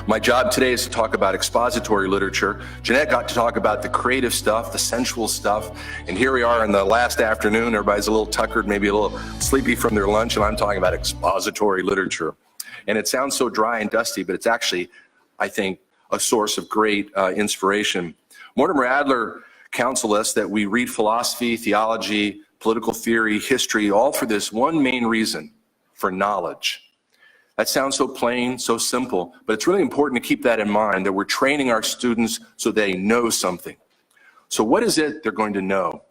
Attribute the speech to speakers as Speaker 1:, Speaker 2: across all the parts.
Speaker 1: My job today is to talk about expository literature. Jeannette got to talk about the creative stuff, the sensual stuff, and here we are in the last afternoon. Everybody's a little tuckered, maybe a little sleepy from their lunch, and I'm talking about expository literature. And it sounds so dry and dusty, but it's actually, I think, a source of great inspiration. Mortimer Adler counseled us that we read philosophy, theology, political theory, history, all for this one main reason: for knowledge. That sounds so plain, so simple, but it's really important to keep that in mind, that we're training our students so they know something. So what is it they're going to know?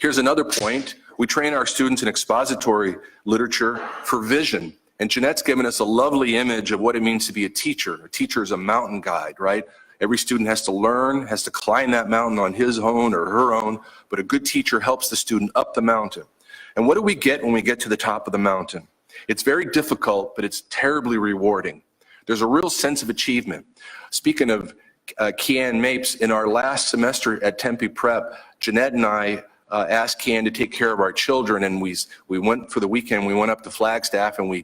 Speaker 1: Here's another point. We train our students in expository literature for vision. And Jeanette's given us a lovely image of what it means to be a teacher. A teacher is a mountain guide, right? Every student has to learn, has to climb that mountain on his own or her own, but a good teacher helps the student up the mountain. And what do we get when we get to the top of the mountain? It's very difficult, but it's terribly rewarding. There's a real sense of achievement. Speaking of Keanne Mapes, in our last semester at Tempe Prep, Jeannette and I asked Keanne to take care of our children, and we went for the weekend. We went up to Flagstaff and we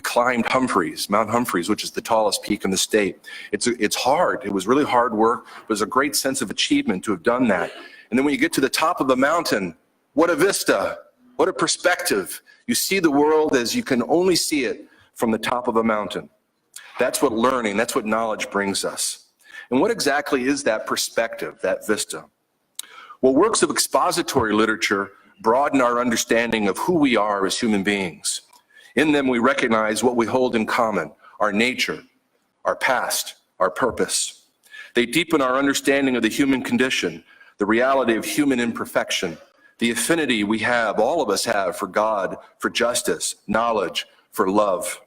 Speaker 1: climbed Mount Humphreys, which is the tallest peak in the state. It's hard. It was really hard work, but it's a great sense of achievement to have done that. And then when you get to the top of the mountain, what a vista, what a perspective. You see the world as you can only see it from the top of a mountain. That's what learning, that's what knowledge brings us. And what exactly is that perspective, that vista? Well, works of expository literature broaden our understanding of who we are as human beings. In them, we recognize what we hold in common: our nature, our past, our purpose. They deepen our understanding of the human condition, the reality of human imperfection, the affinity we have, all of us have, for God, for justice, knowledge, for love.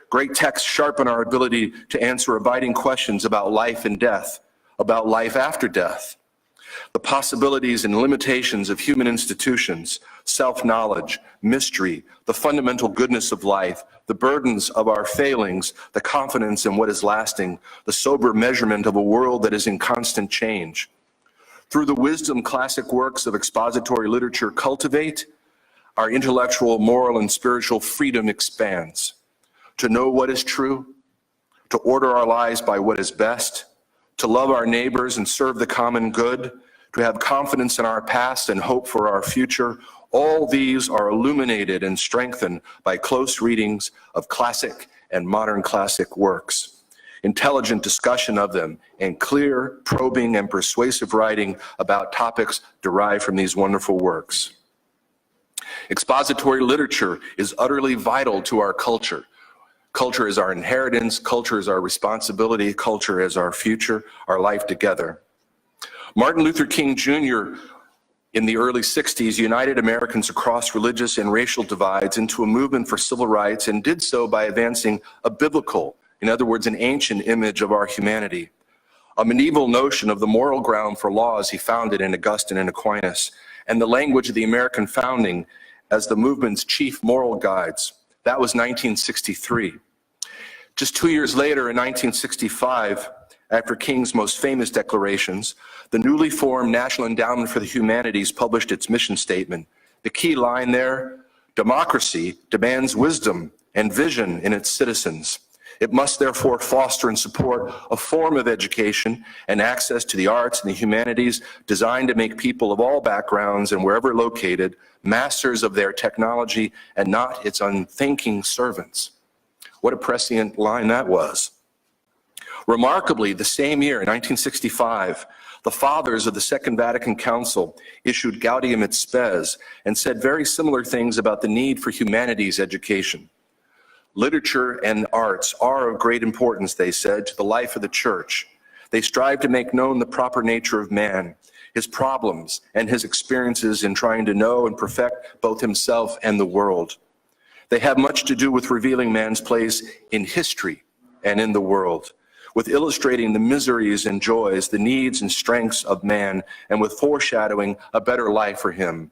Speaker 1: Great texts sharpen our ability to answer abiding questions about life and death, about life after death, the possibilities and limitations of human institutions, self-knowledge, mystery, the fundamental goodness of life, the burdens of our failings, the confidence in what is lasting, the sober measurement of a world that is in constant change. Through the wisdom classic works of expository literature cultivate, our intellectual, moral, and spiritual freedom expands. To know what is true, to order our lives by what is best, to love our neighbors and serve the common good, to have confidence in our past and hope for our future, all these are illuminated and strengthened by close readings of classic and modern classic works. Intelligent discussion of them, and clear, probing, and persuasive writing about topics derived from these wonderful works. Expository literature is utterly vital to our culture. Culture is our inheritance, culture is our responsibility, culture is our future, our life together. Martin Luther King Jr. in the early 60s united Americans across religious and racial divides into a movement for civil rights, and did so by advancing a biblical, in other words, an ancient image of our humanity, a medieval notion of the moral ground for laws he founded in Augustine and Aquinas, and the language of the American founding as the movement's chief moral guides. That was 1963. Just 2 years later, in 1965, after King's most famous declarations, the newly formed National Endowment for the Humanities published its mission statement. The key line there: democracy demands wisdom and vision in its citizens. It must therefore foster and support a form of education and access to the arts and the humanities designed to make people of all backgrounds and wherever located masters of their technology and not its unthinking servants. What a prescient line that was. Remarkably, the same year, in 1965, the fathers of the Second Vatican Council issued Gaudium et Spes and said very similar things about the need for humanities education. Literature and arts are of great importance, they said, to the life of the church. They strive to make known the proper nature of man, his problems, and his experiences in trying to know and perfect both himself and the world. They have much to do with revealing man's place in history and in the world, with illustrating the miseries and joys, the needs and strengths of man, and with foreshadowing a better life for him.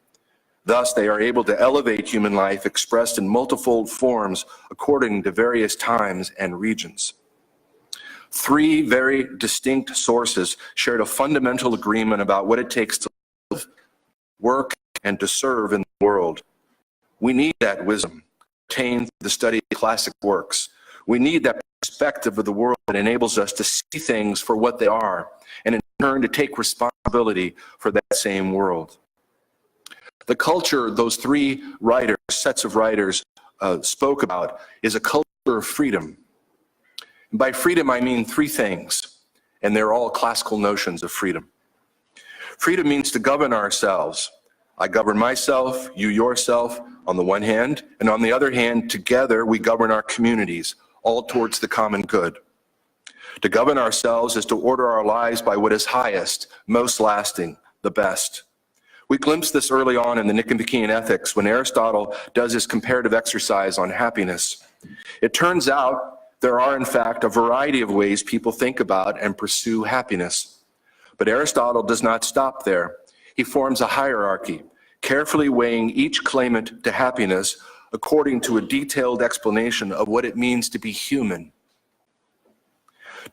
Speaker 1: Thus, they are able to elevate human life expressed in multifold forms according to various times and regions. Three very distinct sources shared a fundamental agreement about what it takes to live, work, and to serve in the world. We need that wisdom obtained through the study of classic works. We need that perspective of the world that enables us to see things for what they are, and in turn to take responsibility for that same world. The culture those three writers, sets of writers, spoke about is a culture of freedom. And by freedom, I mean three things, and they're all classical notions of freedom. Freedom means to govern ourselves. I govern myself, you yourself, on the one hand, and on the other hand, together we govern our communities, all towards the common good. To govern ourselves is to order our lives by what is highest, most lasting, the best. We glimpsed this early on in the Nicomachean Ethics when Aristotle does his comparative exercise on happiness. It turns out there are, in fact, a variety of ways people think about and pursue happiness. But Aristotle does not stop there. He forms a hierarchy, carefully weighing each claimant to happiness according to a detailed explanation of what it means to be human.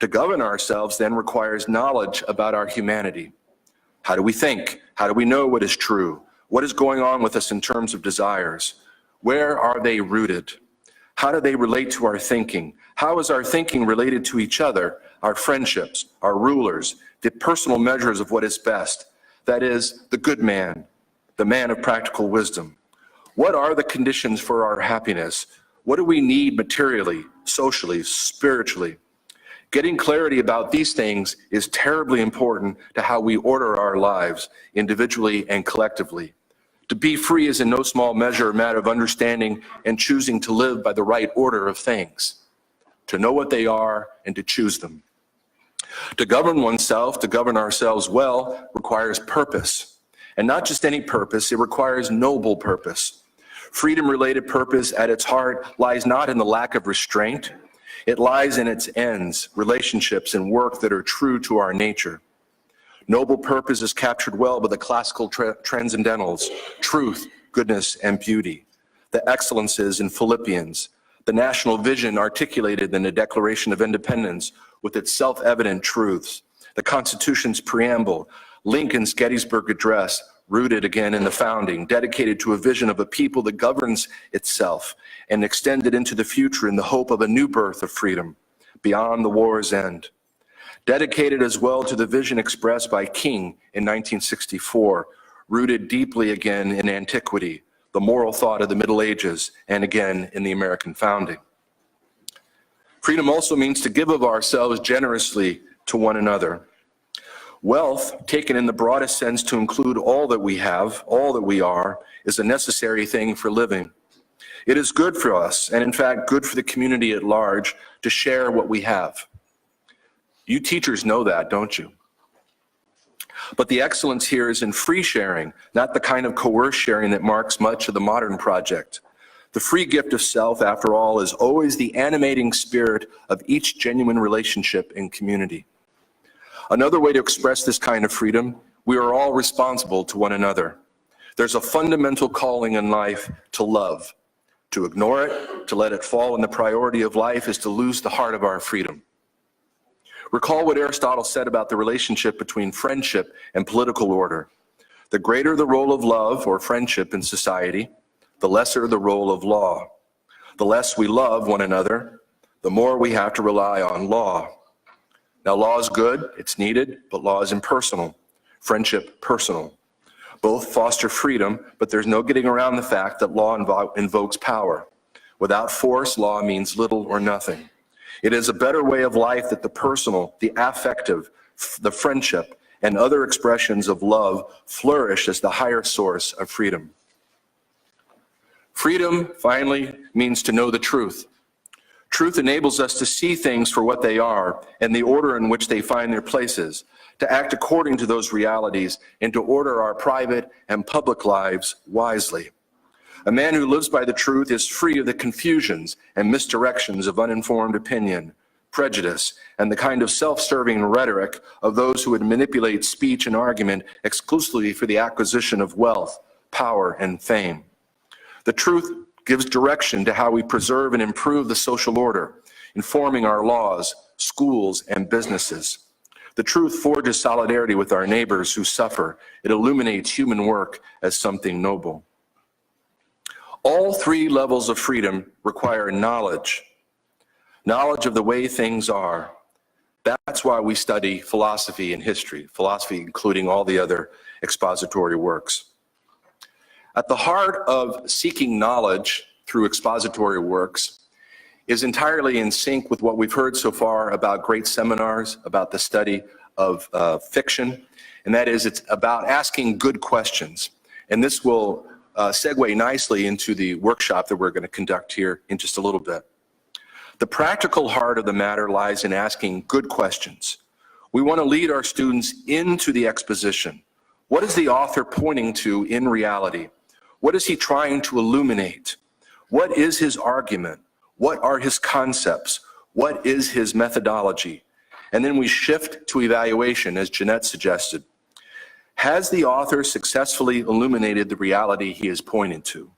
Speaker 1: To govern ourselves then requires knowledge about our humanity. How do we think? How do we know what is true? What is going on with us in terms of desires? Where are they rooted? How do they relate to our thinking? How is our thinking related to each other, our friendships, our rulers, the personal measures of what is best? That is, the good man, the man of practical wisdom. What are the conditions for our happiness? What do we need materially, socially, spiritually? Getting clarity about these things is terribly important to how we order our lives, individually and collectively. To be free is in no small measure a matter of understanding and choosing to live by the right order of things, to know what they are and to choose them. To govern oneself, to govern ourselves well, requires purpose. And not just any purpose, it requires noble purpose. Freedom-related purpose at its heart lies not in the lack of restraint. It lies in its ends, relationships, and work that are true to our nature. Noble purpose is captured well by the classical transcendentals, truth, goodness, and beauty, the excellences in Philippians, the national vision articulated in the Declaration of Independence with its self-evident truths, the Constitution's preamble, Lincoln's Gettysburg Address, rooted again in the founding, dedicated to a vision of a people that governs itself and extended into the future in the hope of a new birth of freedom beyond the war's end. Dedicated as well to the vision expressed by King in 1964, rooted deeply again in antiquity, the moral thought of the Middle Ages, and again in the American founding. Freedom also means to give of ourselves generously to one another. Wealth, taken in the broadest sense to include all that we have, all that we are, is a necessary thing for living. It is good for us, and in fact good for the community at large, to share what we have. You teachers know that, don't you? But the excellence here is in free sharing, not the kind of coerced sharing that marks much of the modern project. The free gift of self, after all, is always the animating spirit of each genuine relationship in community. Another way to express this kind of freedom, we are all responsible to one another. There's a fundamental calling in life to love. To ignore it, to let it fall in the priority of life, is to lose the heart of our freedom. Recall what Aristotle said about the relationship between friendship and political order. The greater the role of love or friendship in society, the lesser the role of law. The less we love one another, the more we have to rely on law. Now, law is good, it's needed, but law is impersonal. Friendship, personal. Both foster freedom, but there's no getting around the fact that law invokes power. Without force, law means little or nothing. It is a better way of life that the personal, the affective, the friendship, and other expressions of love flourish as the higher source of freedom. Freedom, finally, means to know the truth. Truth enables us to see things for what they are and the order in which they find their places, to act according to those realities, and to order our private and public lives wisely. A man who lives by the truth is free of the confusions and misdirections of uninformed opinion, prejudice, and the kind of self-serving rhetoric of those who would manipulate speech and argument exclusively for the acquisition of wealth, power, and fame. The truth gives direction to how we preserve and improve the social order, informing our laws, schools, and businesses. The truth forges solidarity with our neighbors who suffer. It illuminates human work as something noble. All three levels of freedom require knowledge of the way things are. That's why we study philosophy and history, philosophy including all the other expository works. At the heart of seeking knowledge through expository works is entirely in sync with what we've heard so far about great seminars, about the study of fiction, and that is it's about asking good questions. And this will segue nicely into the workshop that we're going to conduct here in just a little bit. The practical heart of the matter lies in asking good questions. We want to lead our students into the exposition. What is the author pointing to in reality? What is he trying to illuminate? What is his argument? What are his concepts? What is his methodology? And then we shift to evaluation, as Jeannette suggested. Has the author successfully illuminated the reality he is pointing to?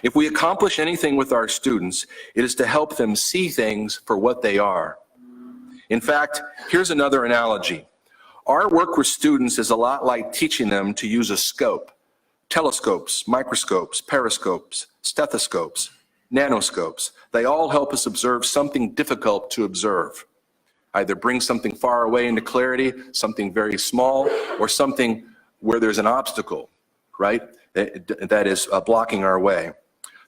Speaker 1: If we accomplish anything with our students, it is to help them see things for what they are. In fact, here's another analogy. Our work with students is a lot like teaching them to use a scope. Telescopes, microscopes, periscopes, stethoscopes, nanoscopes. They all help us observe something difficult to observe. Either bring something far away into clarity, something very small, or something where there's an obstacle, right? That is blocking our way.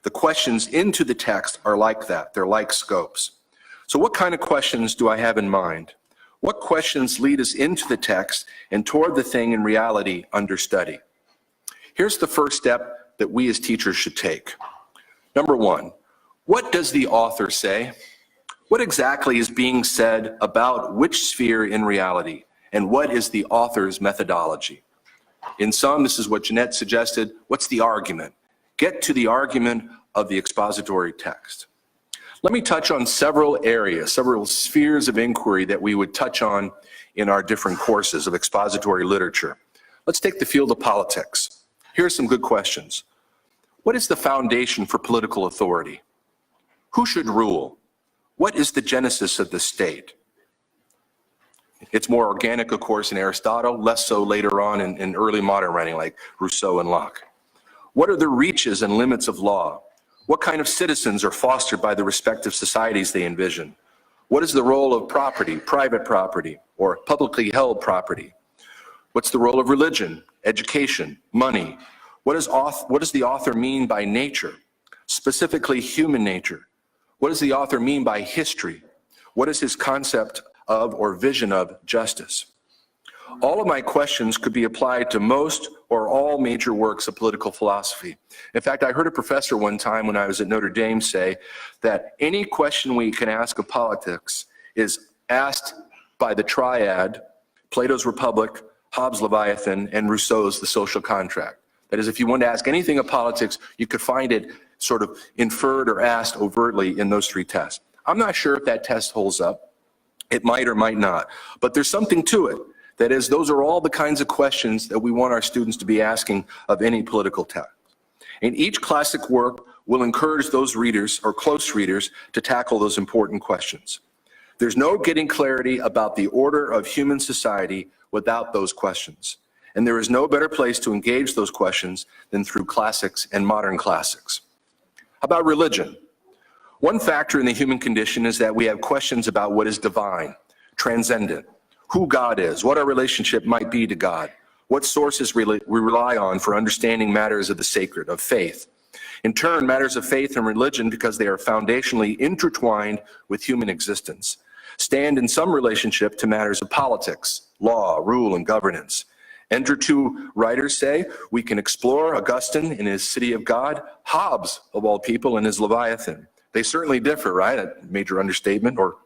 Speaker 1: The questions into the text are like that. They're like scopes. So what kind of questions do I have in mind? What questions lead us into the text and toward the thing in reality under study? Here's the first step that we as teachers should take. Number one, what does the author say? What exactly is being said about which sphere in reality? And what is the author's methodology? In sum, this is what Jeannette suggested. What's the argument? Get to the argument of the expository text. Let me touch on several areas, several spheres of inquiry that we would touch on in our different courses of expository literature. Let's take the field of politics. Here are some good questions. What is the foundation for political authority? Who should rule? What is the genesis of the state? It's more organic, of course, in Aristotle, less so later on in early modern writing like Rousseau and Locke. What are the reaches and limits of law? What kind of citizens are fostered by the respective societies they envision? What is the role of property, private property, or publicly held property? What's the role of religion, education, money? What does the author mean by nature, specifically human nature? What does the author mean by history? What is his concept of or vision of justice? All of my questions could be applied to most or all major works of political philosophy. In fact, I heard a professor one time when I was at Notre Dame say that any question we can ask of politics is asked by the triad, Plato's Republic, Hobbes' Leviathan, and Rousseau's The Social Contract. That is, if you want to ask anything of politics, you could find it sort of inferred or asked overtly in those three tests. I'm not sure if that test holds up. It might or might not, but there's something to it. That is, those are all the kinds of questions that we want our students to be asking of any political text. And each classic work will encourage those readers or close readers to tackle those important questions. There's no getting clarity about the order of human society without those questions. And there is no better place to engage those questions than through classics and modern classics. How about religion? One factor in the human condition is that we have questions about what is divine, transcendent, who God is, what our relationship might be to God, what sources we rely on for understanding matters of the sacred, of faith. In turn, matters of faith and religion, because they are foundationally intertwined with human existence, stand in some relationship to matters of politics, law, rule, and governance. Enter two writers say, we can explore Augustine in his City of God, Hobbes, of all people, in his Leviathan. They certainly differ, right? A major understatement, or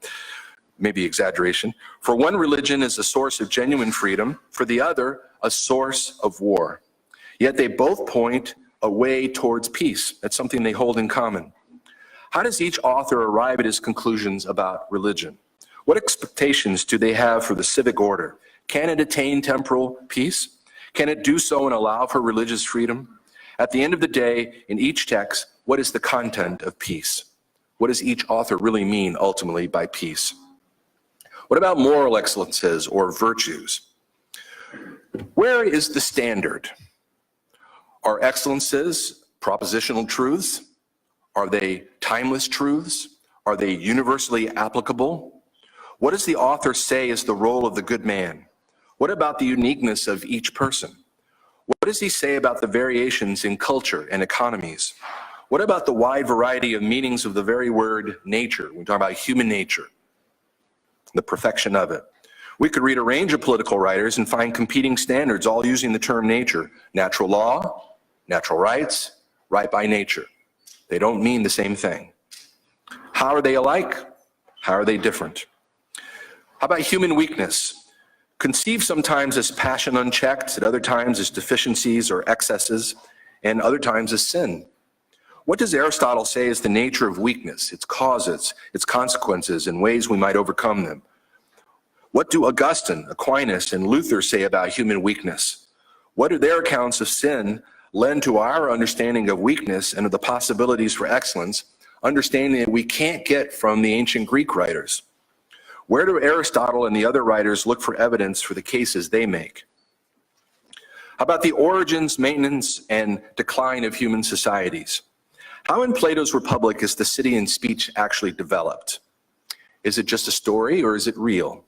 Speaker 1: maybe exaggeration. For one, religion is a source of genuine freedom. For the other, a source of war. Yet they both point a way towards peace. That's something they hold in common. How does each author arrive at his conclusions about religion? What expectations do they have for the civic order? Can it attain temporal peace? Can it do so and allow for religious freedom? At the end of the day, in each text, what is the content of peace? What does each author really mean ultimately by peace? What about moral excellences or virtues? Where is the standard? Are excellences propositional truths? Are they timeless truths? Are they universally applicable? What does the author say is the role of the good man? What about the uniqueness of each person? What does he say about the variations in culture and economies? What about the wide variety of meanings of the very word nature? We talk about human nature, the perfection of it. We could read a range of political writers and find competing standards, all using the term nature. Natural law, natural rights, right by nature. They don't mean the same thing. How are they alike? How are they different? How about human weakness? Conceived sometimes as passion unchecked, at other times as deficiencies or excesses, and other times as sin. What does Aristotle say is the nature of weakness, its causes, its consequences, and ways we might overcome them? What do Augustine, Aquinas, and Luther say about human weakness? What do their accounts of sin lend to our understanding of weakness and of the possibilities for excellence, understanding that we can't get from the ancient Greek writers? Where do Aristotle and the other writers look for evidence for the cases they make? How about the origins, maintenance, and decline of human societies? How in Plato's Republic is the city and speech actually developed? Is it just a story or is it real?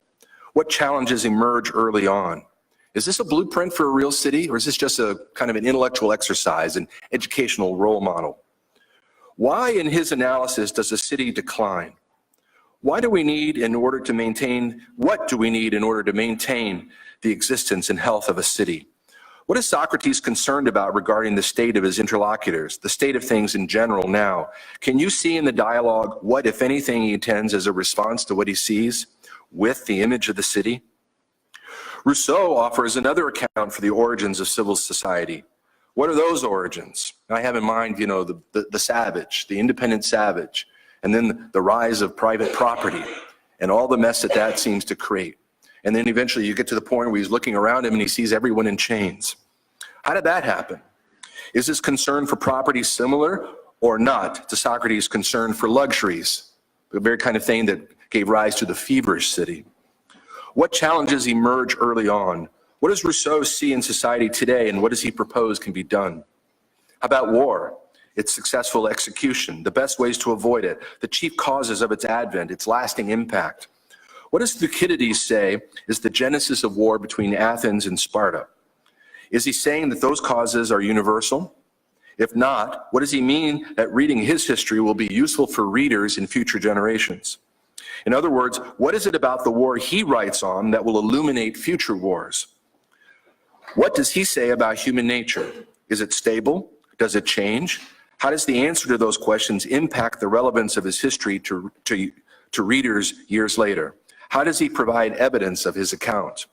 Speaker 1: What challenges emerge early on? Is this a blueprint for a real city, or is this just a kind of an intellectual exercise, an educational role model? Why, in his analysis, does a city decline? What do we need in order to maintain the existence and health of a city? What is Socrates concerned about regarding the state of his interlocutors, the state of things in general now? Can you see in the dialogue what, if anything, he intends as a response to what he sees with the image of the city? Rousseau offers another account for the origins of civil society. What are those origins? I have in mind, the savage, the independent savage, and then the rise of private property and all the mess that seems to create. And then eventually you get to the point where he's looking around him and he sees everyone in chains. How did that happen? Is this concern for property similar or not to Socrates' concern for luxuries, the very kind of thing that gave rise to the feverish city? What challenges emerge early on? What does Rousseau see in society today, and what does he propose can be done? How about war, its successful execution, the best ways to avoid it, the chief causes of its advent, its lasting impact? What does Thucydides say is the genesis of war between Athens and Sparta? Is he saying that those causes are universal? If not, what does he mean that reading his history will be useful for readers in future generations? In other words, what is it about the war he writes on that will illuminate future wars? What does he say about human nature? Is it stable? Does it change? How does the answer to those questions impact the relevance of his history to readers years later? How does he provide evidence of his account?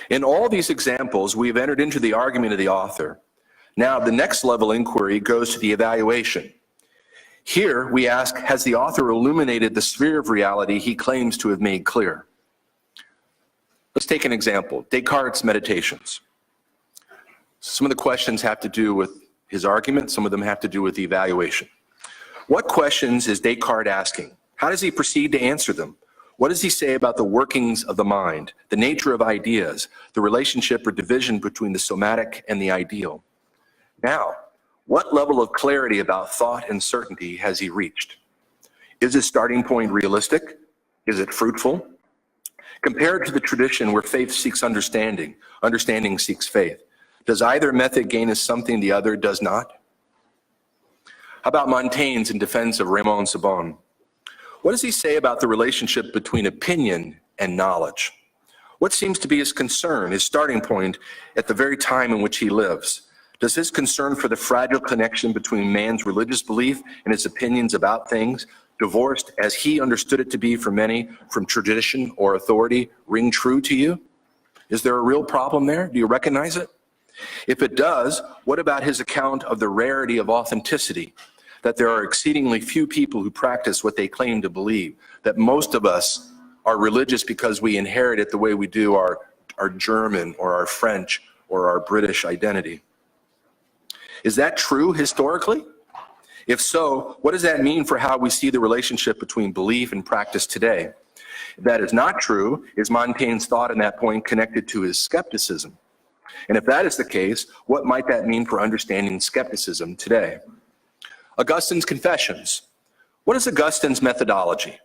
Speaker 1: In all these examples, we've entered into the argument of the author. Now, the next level inquiry goes to the evaluation. Here, we ask, has the author illuminated the sphere of reality he claims to have made clear? Let's take an example, Descartes' Meditations. Some of the questions have to do with his argument, some of them have to do with the evaluation. What questions is Descartes asking? How does he proceed to answer them? What does he say about the workings of the mind, the nature of ideas, the relationship or division between the somatic and the ideal? Now, what level of clarity about thought and certainty has he reached? Is his starting point realistic? Is it fruitful? Compared to the tradition where faith seeks understanding, understanding seeks faith, does either method gain as something the other does not? How about Montaigne's in defense of Raymond Sebon? What does he say about the relationship between opinion and knowledge? What seems to be his concern, his starting point at the very time in which he lives? Does his concern for the fragile connection between man's religious belief and his opinions about things, divorced as he understood it to be for many from tradition or authority, ring true to you? Is there a real problem there? Do you recognize it? If it does, what about his account of the rarity of authenticity? That there are exceedingly few people who practice what they claim to believe, that most of us are religious because we inherit it the way we do our German or our French or our British identity. Is that true historically? If so, what does that mean for how we see the relationship between belief and practice today? If that is not true, is Montaigne's thought on that point connected to his skepticism? And if that is the case, what might that mean for understanding skepticism today? Augustine's Confessions. What is Augustine's methodology?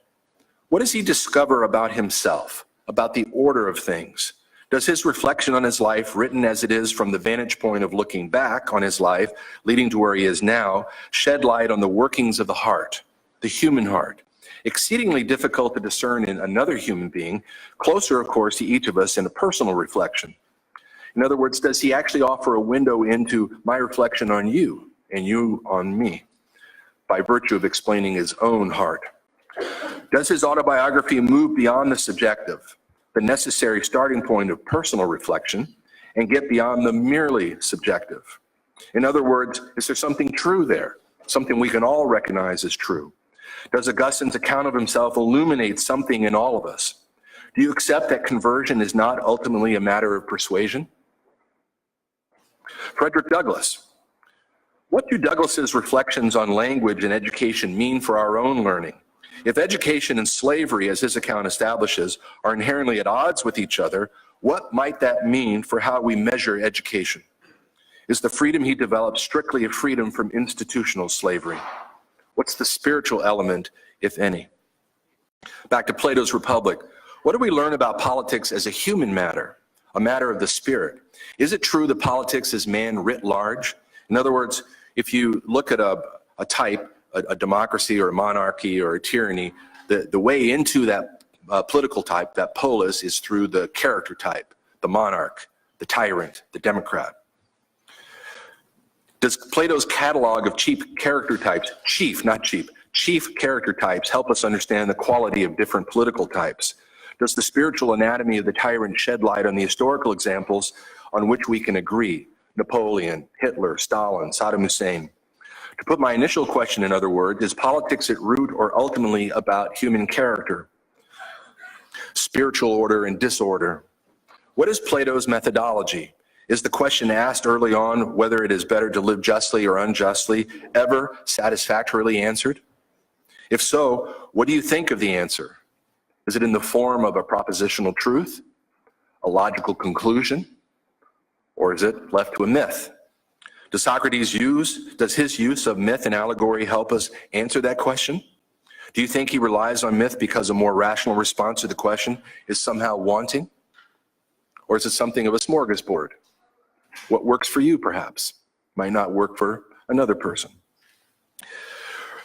Speaker 1: What does he discover about himself, about the order of things? Does his reflection on his life, written as it is from the vantage point of looking back on his life, leading to where he is now, shed light on the workings of the heart, the human heart, exceedingly difficult to discern in another human being, closer, of course, to each of us in a personal reflection? In other words, does he actually offer a window into my reflection on you and you on me by virtue of explaining his own heart? Does his autobiography move beyond the subjective, the necessary starting point of personal reflection, and get beyond the merely subjective? In other words, is there something true there, something we can all recognize as true? Does Augustine's account of himself illuminate something in all of us? Do you accept that conversion is not ultimately a matter of persuasion? Frederick Douglass. What do Douglass's reflections on language and education mean for our own learning? If education and slavery, as his account establishes, are inherently at odds with each other, what might that mean for how we measure education? Is the freedom he developed strictly a freedom from institutional slavery? What's the spiritual element, if any? Back to Plato's Republic. What do we learn about politics as a human matter, a matter of the spirit? Is it true that politics is man writ large? In other words, if you look at a type, a democracy or a monarchy or a tyranny, the way into that political type, that polis, is through the character type, the monarch, the tyrant, the democrat. Does Plato's catalog of chief character types, chief character types, help us understand the quality of different political types? Does the spiritual anatomy of the tyrant shed light on the historical examples on which we can agree? Napoleon, Hitler, Stalin, Saddam Hussein. To put my initial question in other words, is politics at root or ultimately about human character, spiritual order and disorder? What is Plato's methodology? Is the question asked early on whether it is better to live justly or unjustly ever satisfactorily answered? If so, what do you think of the answer? Is it in the form of a propositional truth, a logical conclusion, or is it left to a myth? Does his use of myth and allegory help us answer that question? Do you think he relies on myth because a more rational response to the question is somehow wanting? Or is it something of a smorgasbord? What works for you, perhaps, might not work for another person.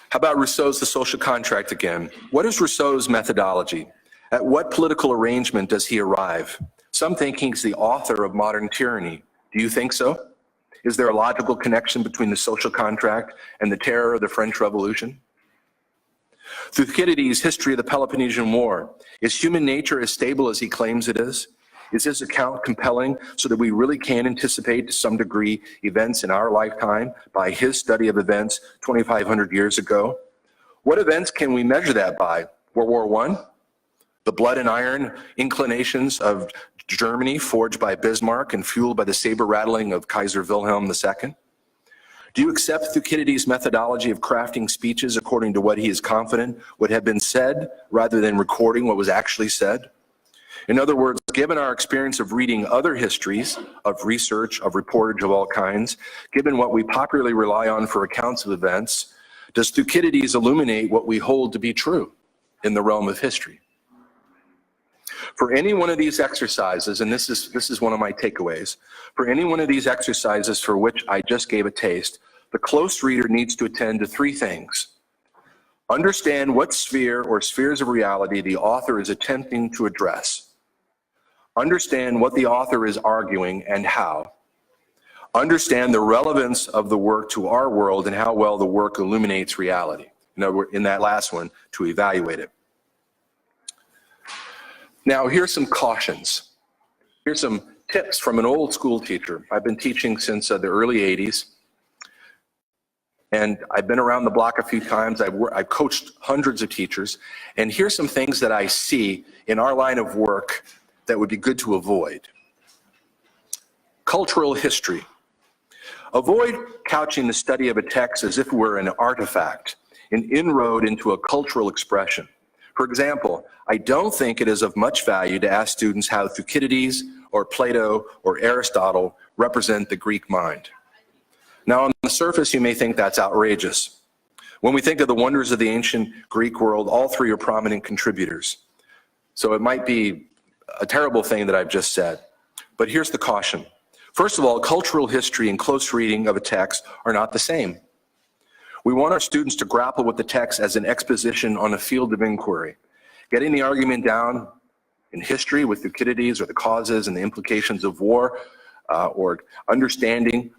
Speaker 1: How about Rousseau's The Social Contract again? What is Rousseau's methodology? At what political arrangement does he arrive? Some think he's the author of modern tyranny. Do you think so? Is there a logical connection between the social contract and the terror of the French Revolution? Thucydides' History of the Peloponnesian War. Is human nature as stable as he claims it is? Is his account compelling so that we really can anticipate to some degree events in our lifetime by his study of events 2,500 years ago? What events can we measure that by? World War I? The blood and iron inclinations of Germany forged by Bismarck and fueled by the saber rattling of Kaiser Wilhelm II? Do you accept Thucydides' methodology of crafting speeches according to what he is confident would have been said rather than recording what was actually said? In other words, given our experience of reading other histories, of research, of reportage of all kinds, given what we popularly rely on for accounts of events, does Thucydides illuminate what we hold to be true in the realm of history? For any one of these exercises, and this is one of my takeaways, for any one of these exercises for which I just gave a taste, the close reader needs to attend to three things. Understand what sphere or spheres of reality the author is attempting to address. Understand what the author is arguing and how. Understand the relevance of the work to our world and how well the work illuminates reality. In that last one, to evaluate it. Now, here's some cautions. Here's some tips from an old school teacher. I've been teaching since the early 80s. And I've been around the block a few times. I've coached hundreds of teachers. And here's some things that I see in our line of work that would be good to avoid. Cultural history. Avoid couching the study of a text as if it were an artifact, an inroad into a cultural expression. For example, I don't think it is of much value to ask students how Thucydides or Plato or Aristotle represent the Greek mind. Now, on the surface, you may think that's outrageous. When we think of the wonders of the ancient Greek world, all three are prominent contributors. So it might be a terrible thing that I've just said, but here's the caution. First of all, cultural history and close reading of a text are not the same. We want our students to grapple with the text as an exposition on a field of inquiry, getting the argument down in history with Thucydides or the causes and the implications of war, or understanding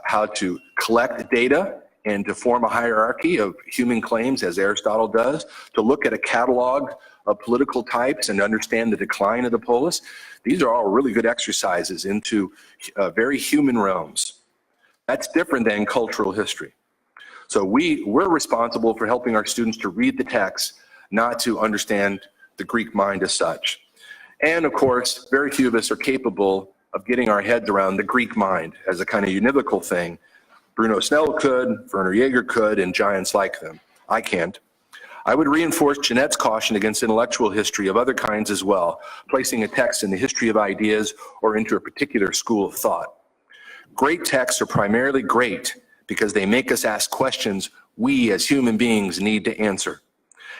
Speaker 1: how to collect data and to form a hierarchy of human claims, as Aristotle does, to look at a catalog of political types and understand the decline of the polis. These are all really good exercises into very human realms. That's different than cultural history. So we're responsible for helping our students to read the text, not to understand the Greek mind as such. And of course, very few of us are capable of getting our heads around the Greek mind as a kind of univocal thing. Bruno Snell could, Werner Jaeger could, and giants like them. I can't. I would reinforce Jeannette's caution against intellectual history of other kinds as well, placing a text in the history of ideas or into a particular school of thought. Great texts are primarily great because they make us ask questions we as human beings need to answer.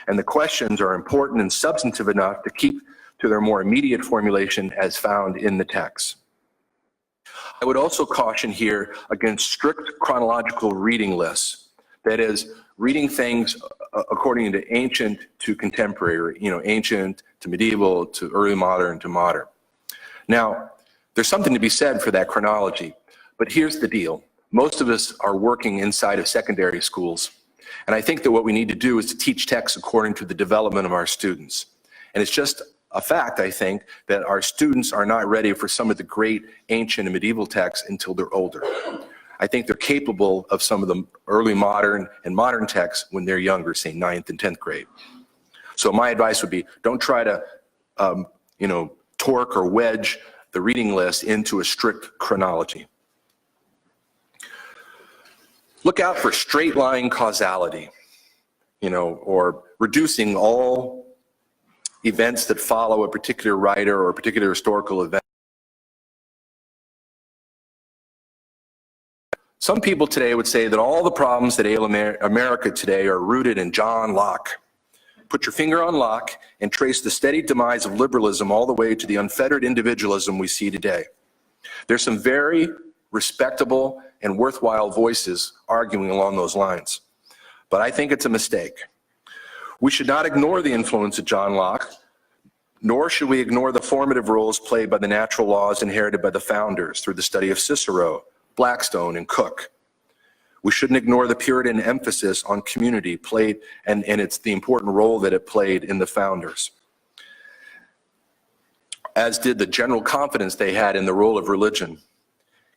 Speaker 1: And the questions are important and substantive enough to keep to their more immediate formulation as found in the text. I would also caution here against strict chronological reading lists. That is, reading things according to ancient to contemporary, ancient to medieval to early modern to modern. Now, there's something to be said for that chronology, but here's the deal. Most of us are working inside of secondary schools, and I think that what we need to do is to teach texts according to the development of our students. And it's just a fact, I think, that our students are not ready for some of the great ancient and medieval texts until they're older. I think they're capable of some of the early modern and modern texts when they're younger, say 9th and 10th grade. So my advice would be, don't try to, torque or wedge the reading list into a strict chronology. Look out for straight line causality, or reducing all events that follow a particular writer or a particular historical event. Some people today would say that all the problems that ail America today are rooted in John Locke. Put your finger on Locke and trace the steady demise of liberalism all the way to the unfettered individualism we see today. There's some very respectable and worthwhile voices arguing along those lines, but I think it's a mistake. We should not ignore the influence of John Locke, nor should we ignore the formative roles played by the natural laws inherited by the founders through the study of Cicero, Blackstone, and Cook. We shouldn't ignore the Puritan emphasis on community played, and it's the important role that it played in the founders, as did the general confidence they had in the role of religion.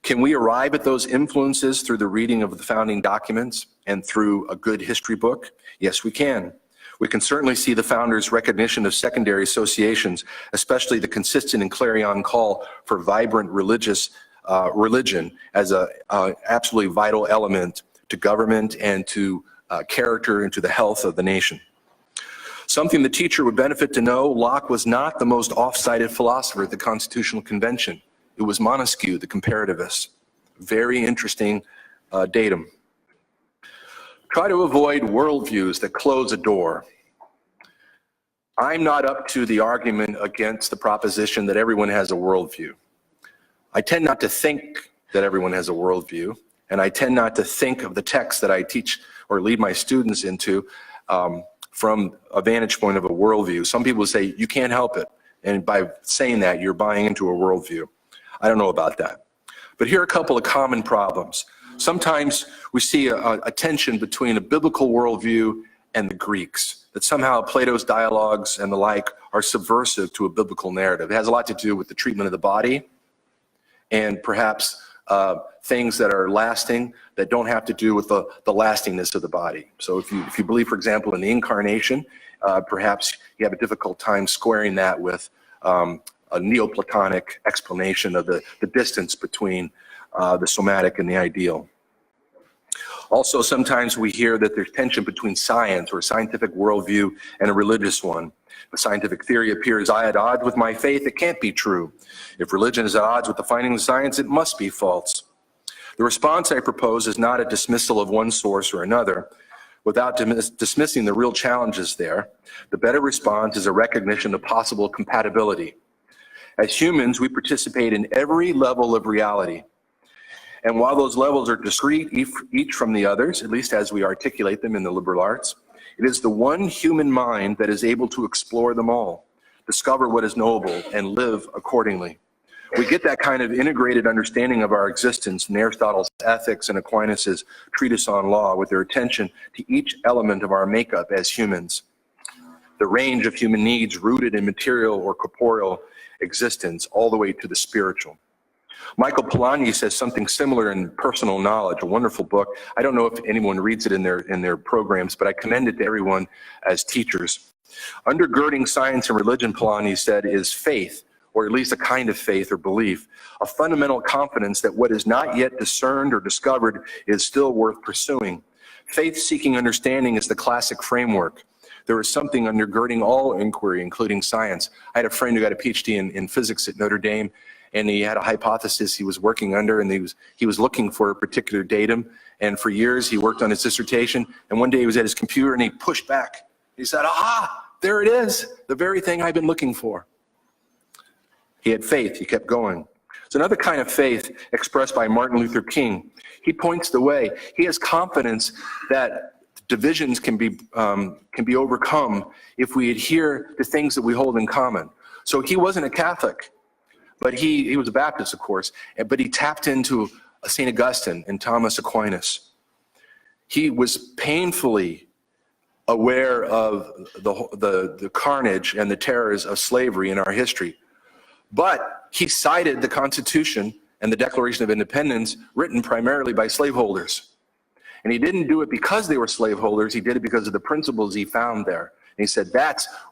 Speaker 1: Can we arrive at those influences through the reading of the founding documents and through a good history book? Yes, we can. We can certainly see the founders' recognition of secondary associations, especially the consistent and clarion call for vibrant religion as an absolutely vital element to government and to character and to the health of the nation. Something the teacher would benefit to know, Locke was not the most off-cited philosopher at the Constitutional Convention. It was Montesquieu, the comparativist. Very interesting datum. Try to avoid worldviews that close a door. I'm not up to the argument against the proposition that everyone has a worldview. I tend not to think that everyone has a worldview, and I tend not to think of the text that I teach or lead my students into from a vantage point of a worldview. Some people say, you can't help it, and by saying that, you're buying into a worldview. I don't know about that. But here are a couple of common problems. Sometimes we see a tension between a biblical worldview and the Greeks, that somehow Plato's dialogues and the like are subversive to a biblical narrative. It has a lot to do with the treatment of the body and perhaps things that are lasting that don't have to do with the lastingness of the body. So if you believe, for example, in the incarnation, perhaps you have a difficult time squaring that with a Neoplatonic explanation of the distance between the somatic and the ideal. Also, sometimes we hear that there's tension between science or a scientific worldview and a religious one. If scientific theory appears at odds with my faith, it can't be true. If religion is at odds with the findings of science, it must be false. The response I propose is not a dismissal of one source or another, without dismissing the real challenges there. The better response is a recognition of possible compatibility. As humans, we participate in every level of reality. And while those levels are discrete, each from the others, at least as we articulate them in the liberal arts, it is the one human mind that is able to explore them all, discover what is knowable, and live accordingly. We get that kind of integrated understanding of our existence in Aristotle's Ethics and Aquinas' Treatise on Law, with their attention to each element of our makeup as humans. The range of human needs rooted in material or corporeal existence, all the way to the spiritual. Michael Polanyi says something similar in Personal Knowledge, a wonderful book. I don't know if anyone reads it in their programs, but I commend it to everyone as teachers. Undergirding science and religion, Polanyi said, is faith, or at least a kind of faith or belief, a fundamental confidence that what is not yet discerned or discovered is still worth pursuing. Faith-seeking understanding is the classic framework. There is something undergirding all inquiry, including science. I had a friend who got a PhD in physics at Notre Dame, and he had a hypothesis he was working under, and he was looking for a particular datum, and for years he worked on his dissertation, and one day he was at his computer and he pushed back. He said, aha, there it is, the very thing I've been looking for. He had faith, he kept going. It's another kind of faith expressed by Martin Luther King. He points the way. He has confidence that divisions can be overcome if we adhere to things that we hold in common. So he wasn't a Catholic, but he was a Baptist, of course, but he tapped into St. Augustine and Thomas Aquinas. He was painfully aware of the carnage and the terrors of slavery in our history. But he cited the Constitution and the Declaration of Independence written primarily by slaveholders. And he didn't do it because they were slaveholders, he did it because of the principles he found there. And he said,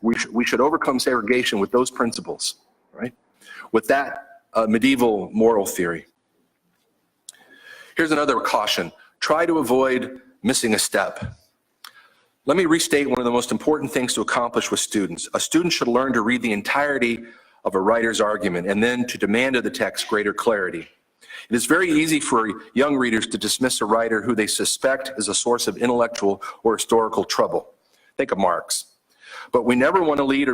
Speaker 1: we should overcome segregation with those principles, right? With that medieval moral theory. Here's another caution. Try to avoid missing a step. Let me restate one of the most important things to accomplish with students. A student should learn to read the entirety of a writer's argument and then to demand of the text greater clarity. It is very easy for young readers to dismiss a writer who they suspect is a source of intellectual or historical trouble. Think of Marx. But we never want to lead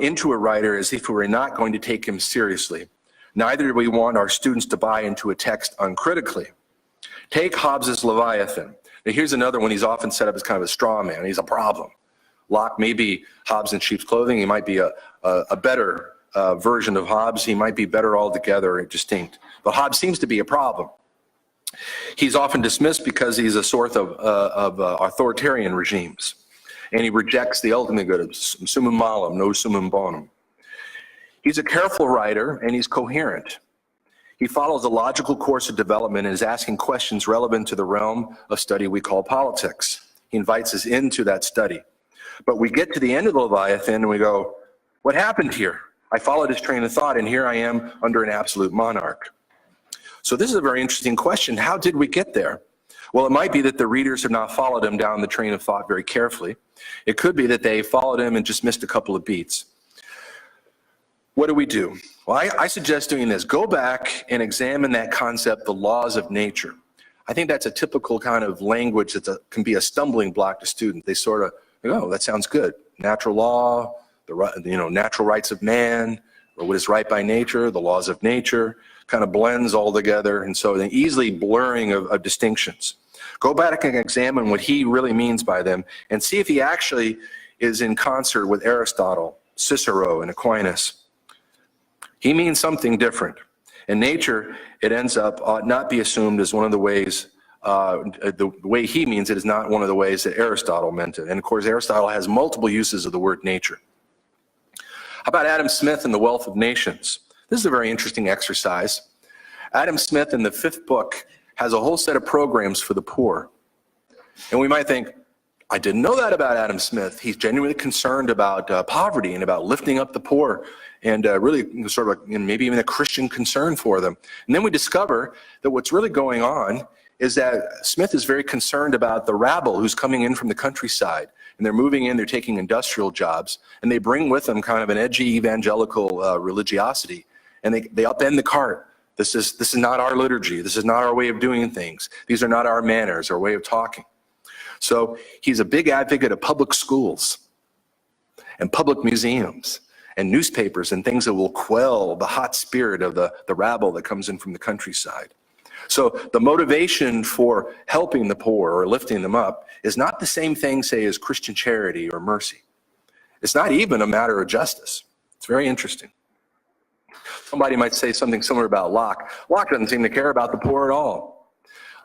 Speaker 1: into a writer as if we were not going to take him seriously. Neither do we want our students to buy into a text uncritically. Take Hobbes's Leviathan. Now here's another one he's often set up as kind of a straw man. He's a problem. Locke may be Hobbes in sheep's clothing. He might be a better version of Hobbes. He might be better altogether or distinct. But Hobbes seems to be a problem. He's often dismissed because he's a sort of authoritarian regimes. And he rejects the ultimate good of summum malum, no summum bonum. He's a careful writer and he's coherent. He follows a logical course of development and is asking questions relevant to the realm of study we call politics. He invites us into that study. But we get to the end of the Leviathan and we go, what happened here? I followed his train of thought and here I am under an absolute monarch. So this is a very interesting question. How did we get there? Well, it might be that the readers have not followed him down the train of thought very carefully. It could be that they followed him and just missed a couple of beats. What do we do? Well, I suggest doing this. Go back and examine that concept, the laws of nature. I think that's a typical kind of language that can be a stumbling block to students. They sort of, oh, that sounds good. Natural law, natural rights of man, or what is right by nature, the laws of nature, kind of blends all together, and so an easily blurring of distinctions. Go back and examine what he really means by them, and see if he actually is in concert with Aristotle, Cicero, and Aquinas. He means something different. In nature, it ends up ought not be assumed as one of the ways, the way he means it is not one of the ways that Aristotle meant it. And of course, Aristotle has multiple uses of the word nature. How about Adam Smith and the Wealth of Nations? This is a very interesting exercise. Adam Smith in the 5th book has a whole set of programs for the poor. And we might think, I didn't know that about Adam Smith. He's genuinely concerned about poverty and about lifting up the poor and really sort of maybe even a Christian concern for them. And then we discover that what's really going on is that Smith is very concerned about the rabble who's coming in from the countryside, and they're moving in, they're taking industrial jobs, and they bring with them kind of an edgy evangelical religiosity, and they upend the cart. This is not our liturgy. This is not our way of doing things. These are not our manners, our way of talking. So he's a big advocate of public schools and public museums and newspapers and things that will quell the hot spirit of the rabble that comes in from the countryside. So the motivation for helping the poor or lifting them up is not the same thing, say, as Christian charity or mercy. It's not even a matter of justice. It's very interesting. Somebody might say something similar about Locke. Locke doesn't seem to care about the poor at all.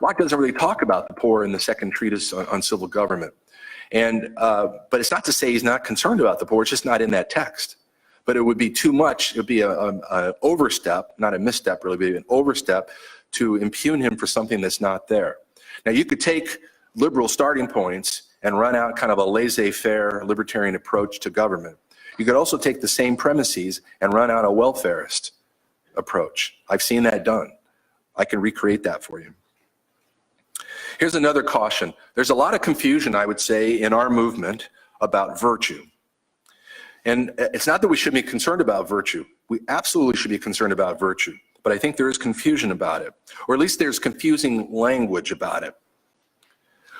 Speaker 1: Locke doesn't really talk about the poor in the second treatise on civil government. But it's not to say he's not concerned about the poor, it's just not in that text. But it would be too much, it would be an overstep, not a misstep really, but an overstep to impugn him for something that's not there. Now you could take liberal starting points and run out kind of a laissez-faire libertarian approach to government. You could also take the same premises and run out a welfarist approach. I've seen that done. I can recreate that for you. Here's another caution. There's a lot of confusion, I would say, in our movement about virtue. And it's not that we should be concerned about virtue. We absolutely should be concerned about virtue. But I think there is confusion about it, or at least there's confusing language about it.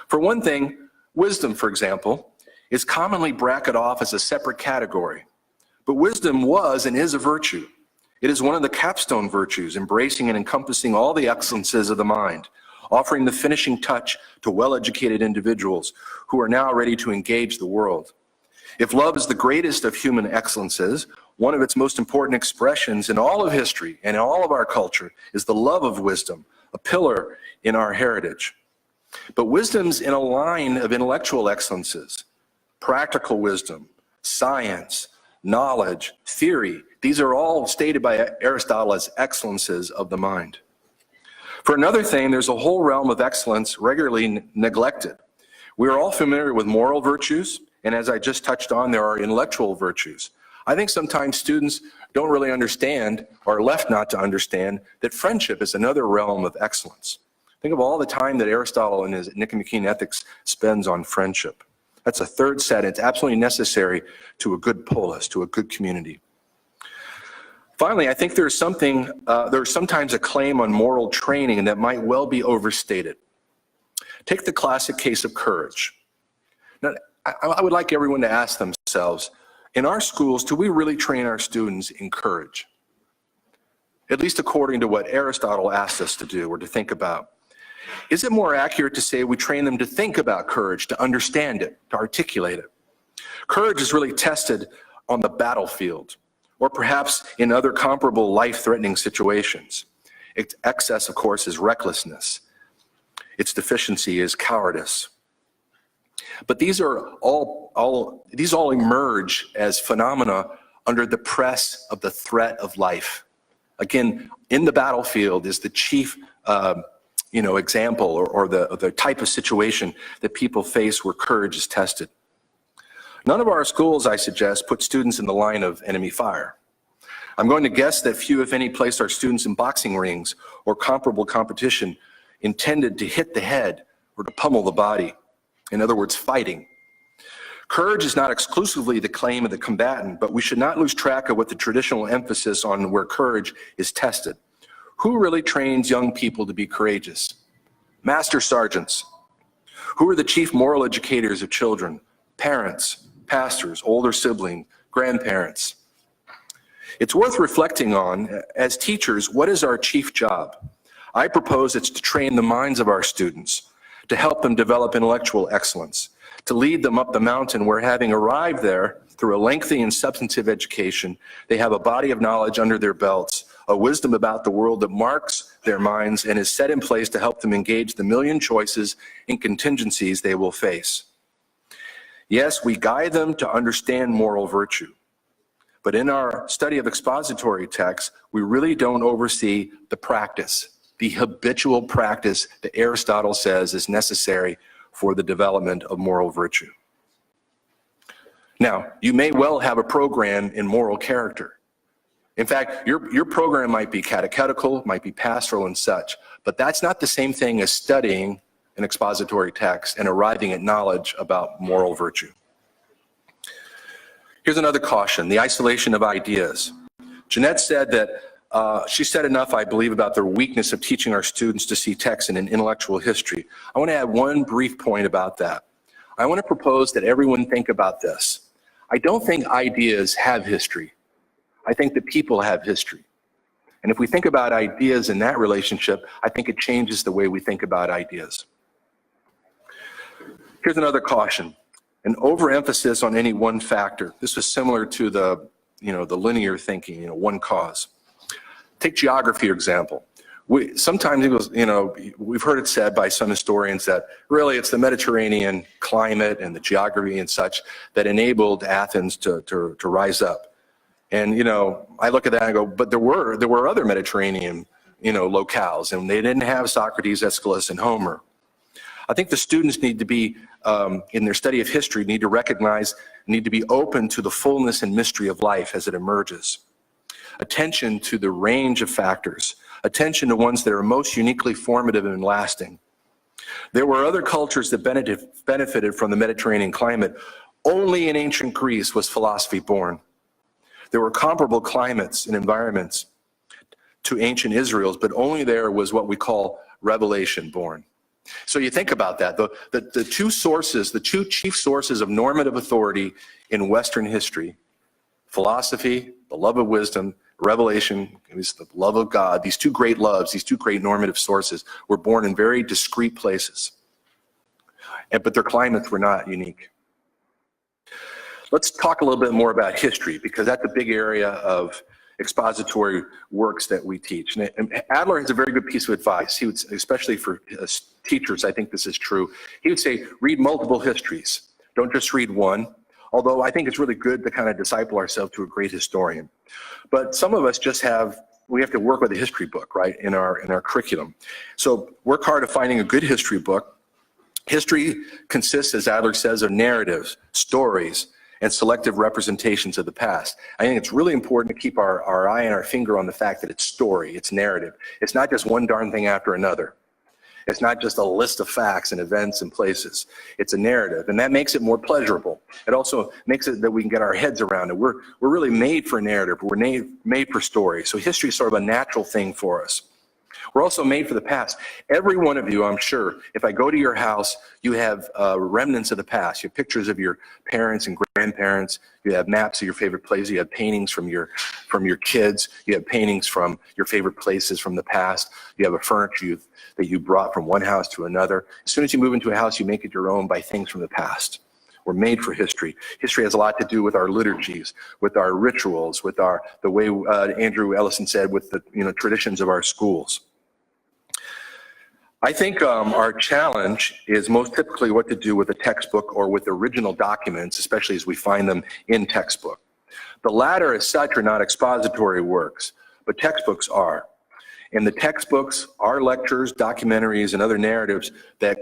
Speaker 1: For one thing, wisdom, for example, is commonly bracketed off as a separate category. But wisdom was and is a virtue. It is one of the capstone virtues, embracing and encompassing all the excellences of the mind, offering the finishing touch to well-educated individuals who are now ready to engage the world. If love is the greatest of human excellences, one of its most important expressions in all of history and in all of our culture is the love of wisdom, a pillar in our heritage. But wisdom's in a line of intellectual excellences, practical wisdom, science, knowledge, theory. These are all stated by Aristotle as excellences of the mind. For another thing, there's a whole realm of excellence regularly neglected. We are all familiar with moral virtues, and as I just touched on, there are intellectual virtues. I think sometimes students don't really understand, or are left not to understand, that friendship is another realm of excellence. Think of all the time that Aristotle in his Nicomachean Ethics spends on friendship. That's a third set. It's absolutely necessary to a good polis, to a good community. Finally, I think there's sometimes a claim on moral training that might well be overstated. Take the classic case of courage. Now, I would like everyone to ask themselves, in our schools, do we really train our students in courage? At least according to what Aristotle asked us to do or to think about. Is it more accurate to say we train them to think about courage, to understand it, to articulate it? Courage is really tested on the battlefield, or perhaps in other comparable life-threatening situations. Its excess, of course, is recklessness. Its deficiency is cowardice. But these all emerge as phenomena under the press of the threat of life. Again, in the battlefield is the chief example or the type of situation that people face where courage is tested. None of our schools, I suggest, put students in the line of enemy fire. I'm going to guess that few, if any, place our students in boxing rings or comparable competition intended to hit the head or to pummel the body. In other words, fighting. Courage is not exclusively the claim of the combatant, but we should not lose track of what the traditional emphasis on where courage is tested. Who really trains young people to be courageous? Master sergeants. Who are the chief moral educators of children? Parents, pastors, older siblings, grandparents. It's worth reflecting on, as teachers, what is our chief job? I propose it's to train the minds of our students, to help them develop intellectual excellence, to lead them up the mountain where, having arrived there through a lengthy and substantive education, they have a body of knowledge under their belts, a wisdom about the world that marks their minds and is set in place to help them engage the million choices and contingencies they will face. Yes, we guide them to understand moral virtue, but in our study of expository texts, we really don't oversee the practice, the habitual practice that Aristotle says is necessary for the development of moral virtue. Now, you may well have a program in moral character. In fact, your program might be catechetical, might be pastoral and such, But that's not the same thing as studying an expository text and arriving at knowledge about moral virtue. Here's another caution, the isolation of ideas. Jeannette said that she said enough, I believe, about the weakness of teaching our students to see text in an intellectual history. I want to add one brief point about that. I want to propose that everyone think about this. I don't think ideas have history. I think that people have history. And if we think about ideas in that relationship, I think it changes the way we think about ideas. Here's another caution, an overemphasis on any one factor. This was similar to the linear thinking, one cause. Take geography, for example. Sometimes it was, we've heard it said by some historians that really it's the Mediterranean climate and the geography and such that enabled Athens to rise up. And, I look at that and go, but there were other Mediterranean, locales, and they didn't have Socrates, Aeschylus, and Homer. I think the students need to be, in their study of history, need to be open to the fullness and mystery of life as it emerges. Attention to the range of factors, attention to ones that are most uniquely formative and lasting. There were other cultures that benefited from the Mediterranean climate. Only in ancient Greece was philosophy born. There were comparable climates and environments to ancient Israel's, but only there was what we call revelation born. So you think about that. The two chief sources of normative authority in Western history, philosophy, the love of wisdom, revelation, the love of God, these two great loves, these two great normative sources were born in very discrete places. But their climates were not unique. Let's talk a little bit more about history, because that's a big area of expository works that we teach. And Adler has a very good piece of advice. He would, especially for teachers, I think this is true. He would say, read multiple histories. Don't just read one. Although I think it's really good to kind of disciple ourselves to a great historian. But some of us we have to work with a history book, right, in our curriculum. So work hard at finding a good history book. History consists, as Adler says, of narratives, stories, and selective representations of the past. I think it's really important to keep our eye and our finger on the fact that it's story, it's narrative. It's not just one darn thing after another. It's not just a list of facts and events and places. It's a narrative, and that makes it more pleasurable. It also makes it that we can get our heads around it. We're really made for narrative. We're made for story. So history is sort of a natural thing for us. We're also made for the past. Every one of you, I'm sure, if I go to your house, you have remnants of the past. You have pictures of your parents and grandparents. You have maps of your favorite places. You have paintings from your kids. You have paintings from your favorite places from the past. You have a furniture that you brought from one house to another. As soon as you move into a house, you make it your own by things from the past. We're made for history. History has a lot to do with our liturgies, with our rituals, with the way Andrew Ellison said, with the traditions of our schools. I think our challenge is most typically what to do with a textbook or with original documents, especially as we find them in textbook. The latter as such are not expository works, but textbooks are. And the textbooks are lectures, documentaries, and other narratives that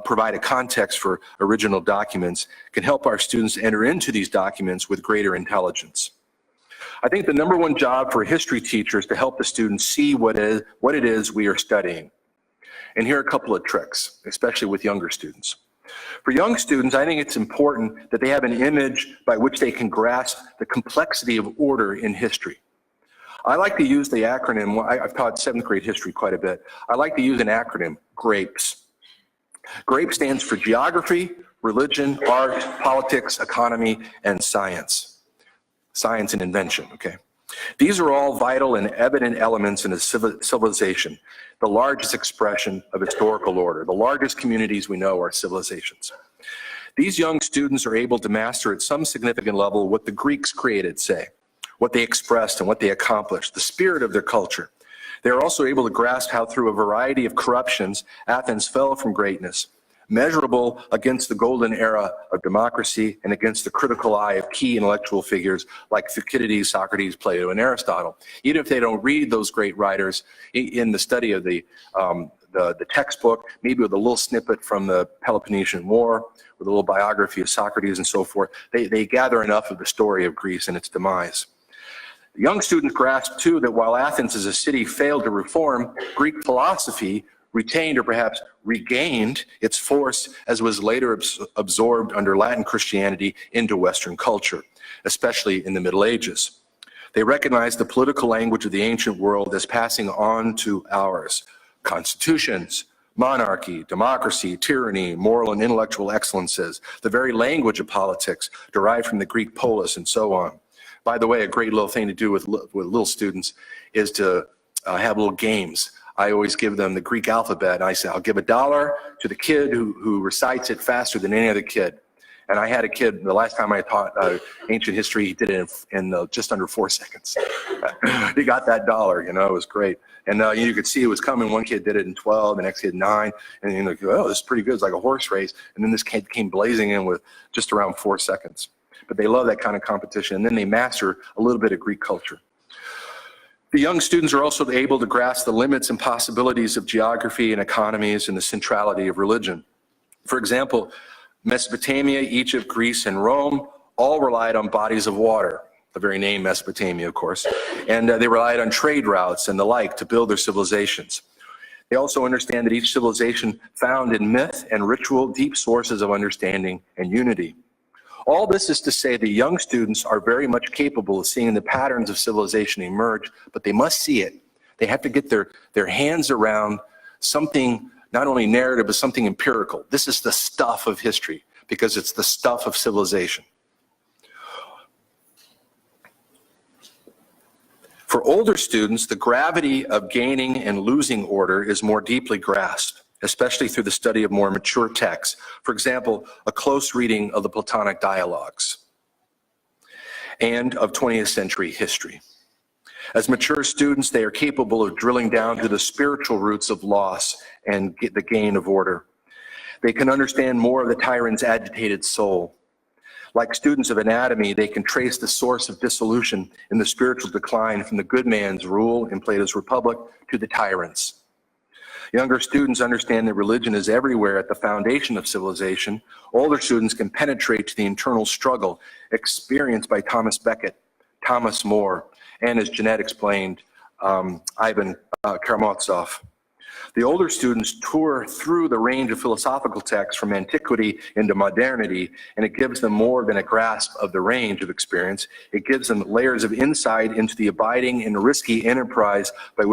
Speaker 1: provide a context for original documents, can help our students enter into these documents with greater intelligence. I think the number one job for a history teacher is to help the students see what it is we are studying. And here are a couple of tricks, especially with younger students. For young students, I think it's important that they have an image by which they can grasp the complexity of order in history. I like to use the acronym, I've taught 7th grade history quite a bit. I like to use an acronym, GRAPES. GRAPE stands for geography, religion, art, politics, economy, and science. Science and invention, okay? These are all vital and evident elements in a civilization, the largest expression of historical order. The largest communities we know are civilizations. These young students are able to master at some significant level what the Greeks created, say, what they expressed and what they accomplished, the spirit of their culture. They are also able to grasp how through a variety of corruptions, Athens fell from greatness, measurable against the golden era of democracy and against the critical eye of key intellectual figures like Thucydides, Socrates, Plato, and Aristotle. Even if they don't read those great writers in the study of the textbook, maybe with a little snippet from the Peloponnesian War, with a little biography of Socrates and so forth, they gather enough of the story of Greece and its demise. The young students grasp, too, that while Athens as a city failed to reform, Greek philosophy retained or perhaps regained its force as was later absorbed under Latin Christianity into Western culture, especially in the Middle Ages. They recognized the political language of the ancient world as passing on to ours. Constitutions, monarchy, democracy, tyranny, moral and intellectual excellences, the very language of politics derived from the Greek polis and so on. By the way, a great little thing to do with little students is to have little games. I always give them the Greek alphabet, and I say, I'll give $1 to the kid who recites it faster than any other kid. And I had a kid, the last time I taught ancient history, he did it in just under 4 seconds. He got that $1, you know, it was great. And you could see it was coming. One kid did it in 12, the next kid 9, and you know, oh, this is pretty good. It's like a horse race. And then this kid came blazing in with just around 4 seconds. But they love that kind of competition, and then they master a little bit of Greek culture. The young students are also able to grasp the limits and possibilities of geography and economies and the centrality of religion. For example, Mesopotamia, Egypt, Greece, and Rome all relied on bodies of water, the very name Mesopotamia, of course, and they relied on trade routes and the like to build their civilizations. They also understand that each civilization found in myth and ritual deep sources of understanding and unity. All this is to say the young students are very much capable of seeing the patterns of civilization emerge, but they must see it. They have to get their hands around something, not only narrative, but something empirical. This is the stuff of history, because it's the stuff of civilization. For older students, the gravity of gaining and losing order is more deeply grasped, especially through the study of more mature texts. For example, a close reading of the Platonic dialogues and of 20th century history. As mature students, they are capable of drilling down to the spiritual roots of loss and the gain of order. They can understand more of the tyrant's agitated soul. Like students of anatomy, they can trace the source of dissolution in the spiritual decline from the good man's rule in Plato's Republic to the tyrant's. Younger students understand that religion is everywhere at the foundation of civilization. Older students can penetrate to the internal struggle experienced by Thomas Becket, Thomas More, and as Jeannette explained, Ivan Karamazov. The older students tour through the range of philosophical texts from antiquity into modernity, and it gives them more than a grasp of the range of experience. It gives them layers of insight into the abiding and risky enterprise by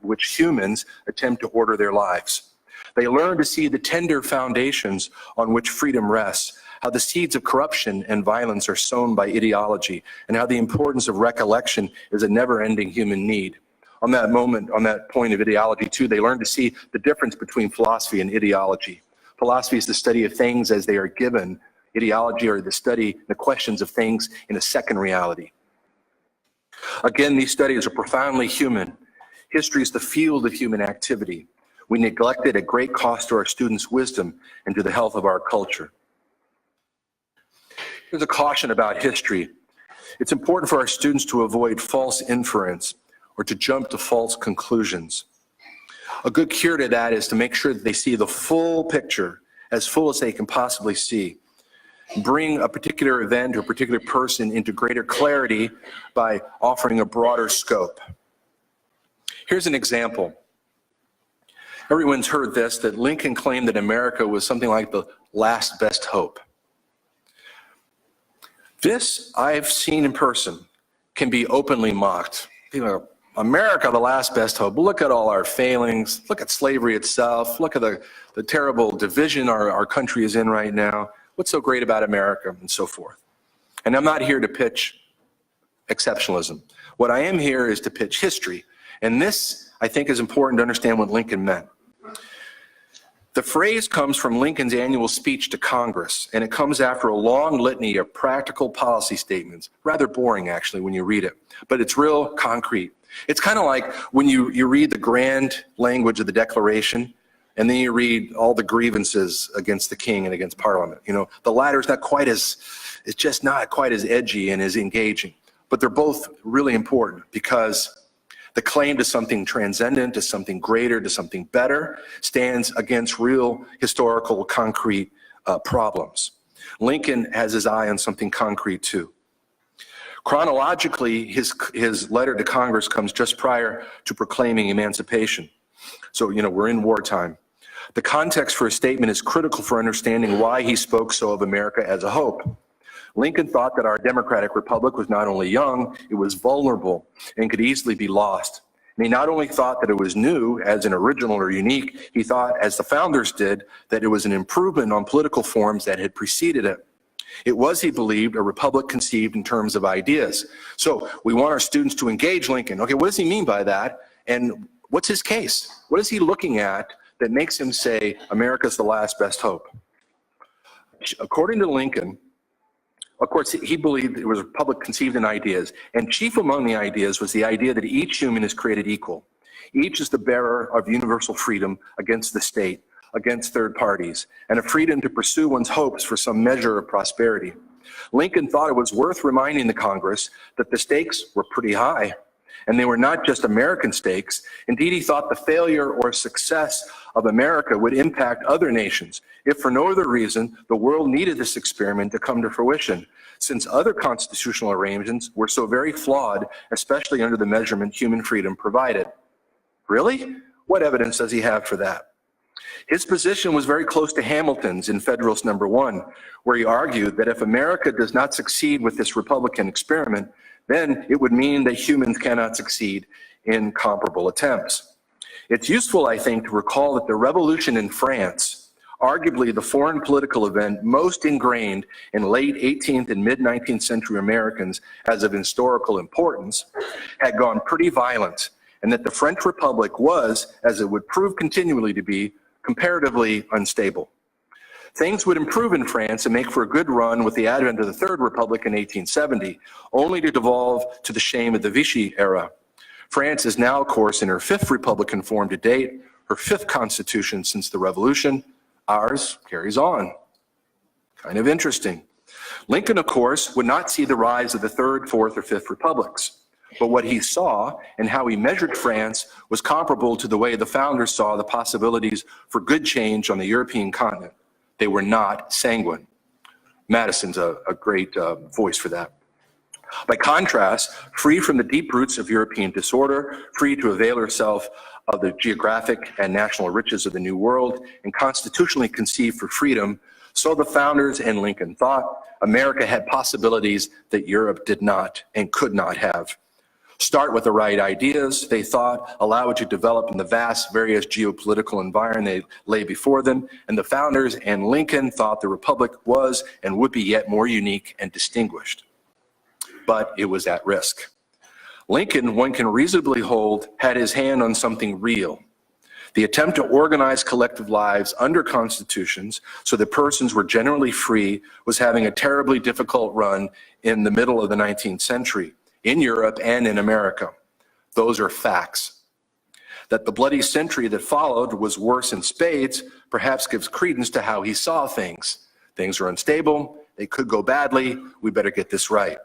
Speaker 1: which humans attempt to order their lives. They learn to see the tender foundations on which freedom rests, how the seeds of corruption and violence are sown by ideology, and how the importance of recollection is a never-ending human need. On that point of ideology too, they learn to see the difference between philosophy and ideology. Philosophy is the study of things as they are given. Ideology are the questions of things in a second reality. Again, these studies are profoundly human. History is the field of human activity. We neglect it at great cost to our students' wisdom and to the health of our culture. Here's a caution about history. It's important for our students to avoid false inference or to jump to false conclusions. A good cure to that is to make sure that they see the full picture, as full as they can possibly see. Bring a particular event or a particular person into greater clarity by offering a broader scope. Here's an example. Everyone's heard this, that Lincoln claimed that America was something like the last best hope. This, I've seen in person, can be openly mocked. People go, America, the last best hope. Look at all our failings. Look at slavery itself. Look at the terrible division our country is in right now. What's so great about America, and so forth. And I'm not here to pitch exceptionalism. What I am here is to pitch history. And this, I think, is important to understand what Lincoln meant. The phrase comes from Lincoln's annual speech to Congress, and it comes after a long litany of practical policy statements. Rather boring, actually, when you read it, but it's real concrete. It's kind of like when you read the grand language of the Declaration, and then you read all the grievances against the king and against Parliament. You know, the latter is it's just not quite as edgy and as engaging, but they're both really important because the claim to something transcendent, to something greater, to something better stands against real historical concrete problems. Lincoln has his eye on something concrete too. Chronologically, his letter to Congress comes just prior to proclaiming emancipation. So, we're in wartime. The context for his statement is critical for understanding why he spoke so of America as a hope. Lincoln thought that our democratic republic was not only young, it was vulnerable and could easily be lost. And he not only thought that it was new, as in original or unique, he thought, as the founders did, that it was an improvement on political forms that had preceded it. It was, he believed, a republic conceived in terms of ideas. So we want our students to engage Lincoln. Okay, what does he mean by that? And what's his case? What is he looking at that makes him say America's the last best hope? According to Lincoln, of course, he believed it was a republic conceived in ideas, and chief among the ideas was the idea that each human is created equal. Each is the bearer of universal freedom against the state, against third parties, and a freedom to pursue one's hopes for some measure of prosperity. Lincoln thought it was worth reminding the Congress that the stakes were pretty high, and they were not just American stakes. Indeed, he thought the failure or success of America would impact other nations, if for no other reason the world needed this experiment to come to fruition, since other constitutional arrangements were so very flawed, especially under the measurement human freedom provided. Really? What evidence does he have for that? His position was very close to Hamilton's in Federalist No. 1, where he argued that if America does not succeed with this Republican experiment, then it would mean that humans cannot succeed in comparable attempts. It's useful, I think, to recall that the revolution in France, arguably the foreign political event most ingrained in late 18th and mid-19th century Americans as of historical importance, had gone pretty violent, and that the French Republic was, as it would prove continually to be, comparatively unstable. Things would improve in France and make for a good run with the advent of the Third Republic in 1870, only to devolve to the shame of the Vichy era. France is now, of course, in her fifth Republican form to date, her fifth constitution since the Revolution. Ours carries on. Kind of interesting. Lincoln, of course, would not see the rise of the Third, Fourth, or Fifth Republics. But what he saw and how he measured France was comparable to the way the founders saw the possibilities for good change on the European continent. They were not sanguine. Madison's a great voice for that. By contrast, free from the deep roots of European disorder, free to avail herself of the geographic and national riches of the New World, and constitutionally conceived for freedom, so the founders and Lincoln thought America had possibilities that Europe did not and could not have. Start with the right ideas, they thought, allow it to develop in the vast various geopolitical environment they lay before them, and the founders and Lincoln thought the Republic was and would be yet more unique and distinguished. But it was at risk. Lincoln, one can reasonably hold, had his hand on something real. The attempt to organize collective lives under constitutions so that persons were generally free was having a terribly difficult run in the middle of the 19th century. In Europe and in America. Those are facts. That the bloody century that followed was worse in spades perhaps gives credence to how he saw things. Things are unstable, they could go badly, we better get this right.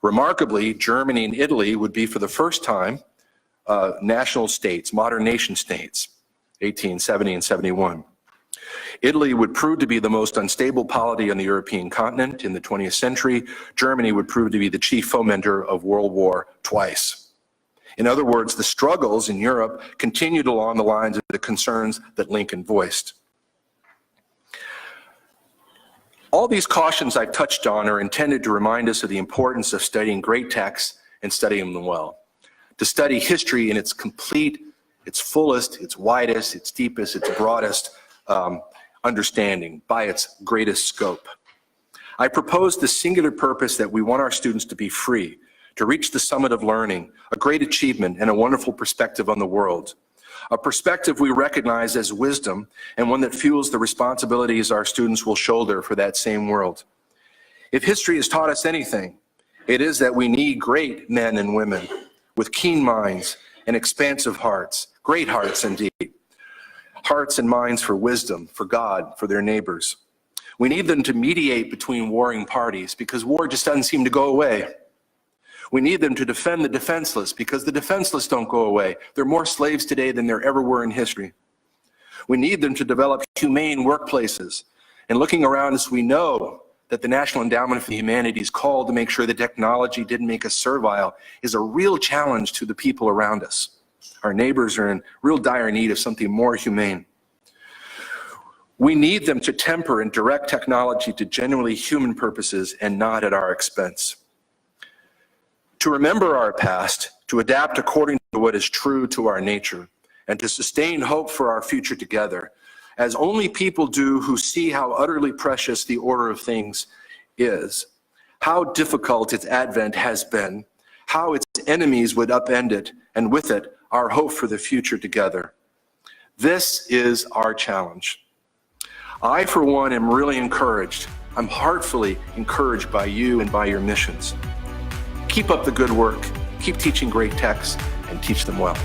Speaker 1: Remarkably, Germany and Italy would be for the first time national states, modern nation states, 1870 and 71. Italy would prove to be the most unstable polity on the European continent in the 20th century. Germany would prove to be the chief fomenter of World War twice. In other words, the struggles in Europe continued along the lines of the concerns that Lincoln voiced. All these cautions I've touched on are intended to remind us of the importance of studying great texts and studying them well. To study history in its complete, its fullest, its widest, its deepest, its broadest understanding by its greatest scope. I propose the singular purpose that we want our students to be free, to reach the summit of learning, a great achievement and a wonderful perspective on the world. A perspective we recognize as wisdom and one that fuels the responsibilities our students will shoulder for that same world. If history has taught us anything, it is that we need great men and women with keen minds and expansive hearts, great hearts indeed. Hearts and minds for wisdom, for God, for their neighbors. We need them to mediate between warring parties because war just doesn't seem to go away. We need them to defend the defenseless because the defenseless don't go away. There are more slaves today than there ever were in history. We need them to develop humane workplaces. And looking around us, we know that the National Endowment for the Humanities called to make sure that technology didn't make us servile is a real challenge to the people around us. Our neighbors are in real dire need of something more humane. We need them to temper and direct technology to genuinely human purposes and not at our expense. To remember our past, to adapt according to what is true to our nature, and to sustain hope for our future together, as only people do who see how utterly precious the order of things is, how difficult its advent has been, how its enemies would upend it, and with it, our hope for the future together. This is our challenge. I, for one, am really encouraged. I'm heartfully encouraged by you and by your missions. Keep up the good work, keep teaching great texts, and teach them well.